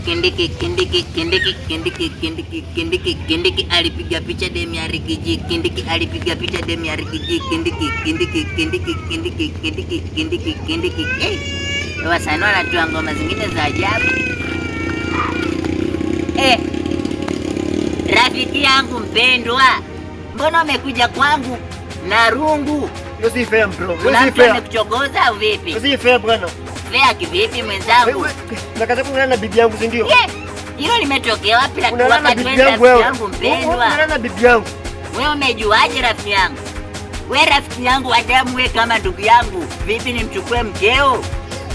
Kindiki alipiga picha demu ya Rigiji. Kindiki alipiga picha demu ya Rigiji. Kindiki. Wasanii wanatoa ngoma zingine za ajabu. Rafiki yangu mpendwa, mbona umekuja kwangu na rungu? Yo si fair bro. Umekuchokoza au vipi? Yo si fair bwana. Fair kivipi mwenzangu? Nakataka kuungana na bibi yangu si ndio? Hilo limetokea wapi la wakati rafiki yangu mpendwa? Unaona na bibi yangu. Wewe umejuaje rafiki yangu? Wewe rafiki yangu wa damu, wewe kama ndugu yangu. Vipi nimchukue mkeo?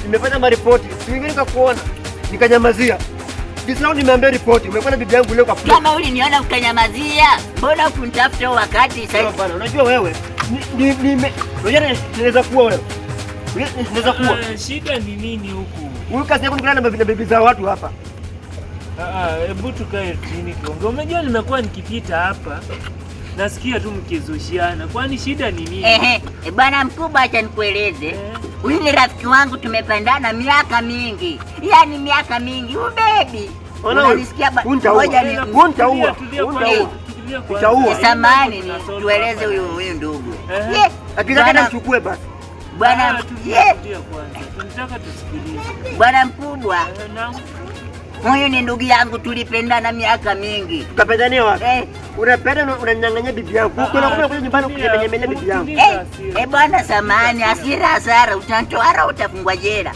Nimepata maripoti. Siwingine nikakuona. Nikanyamazia. Kisao nimeambia ripoti. Umekuwa na bibi yangu leo kwa kama uliniona ukanyamazia. Mbona ukunitafuta wakati sasa? Bwana, unajua wewe unajua naweza kuwa wewe. Naweza kuwa. Shida ni nini huku? Huyu kazi yako ni kulala na bibi za watu hapa. Hebu tukae chini kiongea. Unajua nimekuwa nikipita hapa. Nasikia tu mkizushiana. Kwani shida ni nini? Bwana mkubwa, acha nikueleze. Huyu ni rafiki wangu, tumependana miaka mingi. Yaani miaka mingi, baby. Unanisikia ngoja ni utaua. Samahani, ni tueleze huyu ndugu. Akitaka mchukue basi. Bwana tunataka tusikilize. Bwana mkubwa. Huyu ni ndugu yangu, tulipendana miaka mingi. Tukapendania wapi? Unapenda unanyang'anya bibi yangu. Unakuja nyumbani kunyemenya bibi yangu. Bwana samahani, hasara utanitoa utafungwa jela.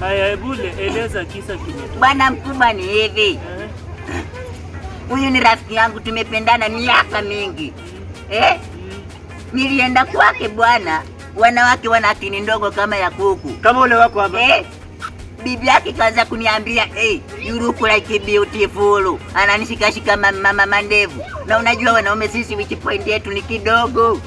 Haya, hebu eleza kisa kimetokea. Bwana mkubwa, ni hivi. Huyu ni rafiki yangu, tumependana miaka mingi. Nilienda kwake bwana, wanawake wana akili ndogo kama ya kuku. Kama ule wako hapa. Bibi yake kaanza kuniambia, you look like beautiful. Ananishikashika mama mandevu. Na unajua wanaume sisi which point yetu ni kidogo.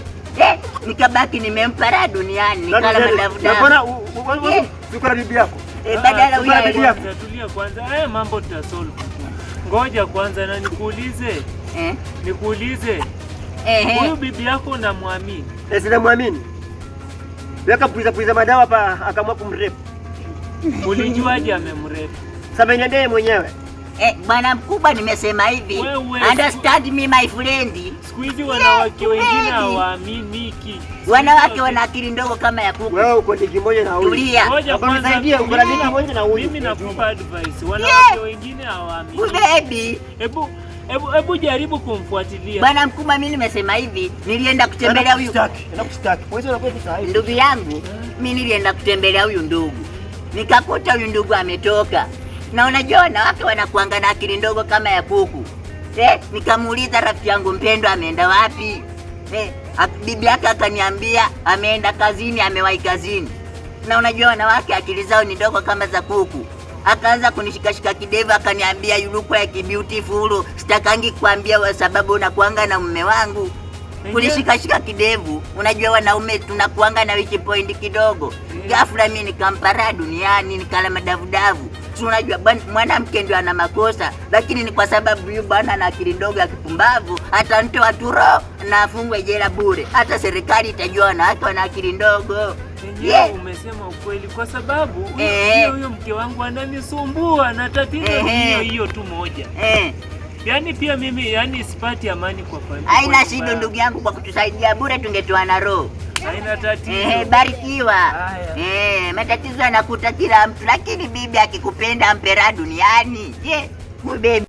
Nikabaki nimempara duniani, nikala madavu davu. Mbona uko na bibi yako? Badala uya tulia kwanza. Mambo tutasolve tu. Ngoja kwanza na nikuulize. Nikuulize. Huyu bibi yako unamwamini? Sina muamini. Weka puiza madawa hapa akamwa kumrepu. Ulijuaje amemrepu? Sasa niendee mwenyewe. Bwana mkubwa, nimesema hivi. Understand me my friend. Siku hizi wanawake wengine hawaaminiki. Wanawake wana akili ndogo kama ya kuku. Wewe uko diki moja na huyu. Tulia. Ngoja kwanza, saidia uko diki moja na huyu. Mimi nakupa advice. Wanawake wengine hawaaminiki. Baby. Hebu jaribu kumfuatilia. Bwana mkubwa, mimi nimesema hivi. Nilienda kutembelea huyu. Nakustaki. Wewe unakuwa sahihi. Ndugu yangu, mimi nilienda kutembelea huyu ndugu. Nikakuta huyu ndugu ametoka. Na unajua wanawake wanakuanga na akili ndogo kama ya kuku. Nikamuuliza rafiki yangu mpendwa ameenda wapi? Bibi yake akaniambia ameenda kazini, amewahi kazini. Na unajua wanawake akili zao ni ndogo kama za kuku. Akaanza kunishikashika kidevu akaniambia you look like beautiful. Sitakangi kuambia kwa sababu unakuanga na mume wangu. Kunishikashika kidevu. Unajua wanaume tunakuanga na wiki point kidogo. Ghafla mimi nikampara duniani, nikala madavu davu. Si unajua mwanamke ndio ana makosa, lakini ni kwa sababu huyu bwana ana akili ndogo ya kipumbavu, atanitoa tu roho na afungwe jela bure. Hata serikali itajua wanawake wana akili ndogo. Umesema ukweli, kwa sababu huyo mke wangu ananisumbua na tatizo hiyo tu moja. Yaani pia mimi sipati amani kwa familia. Haina shida ndugu yangu, kwa kutusaidia bure tungetoa na roho. Haina tatizo. Barikiwa. Matatizo yanakuta kila mtu, lakini bibi akikupenda ampera duniani. Baby.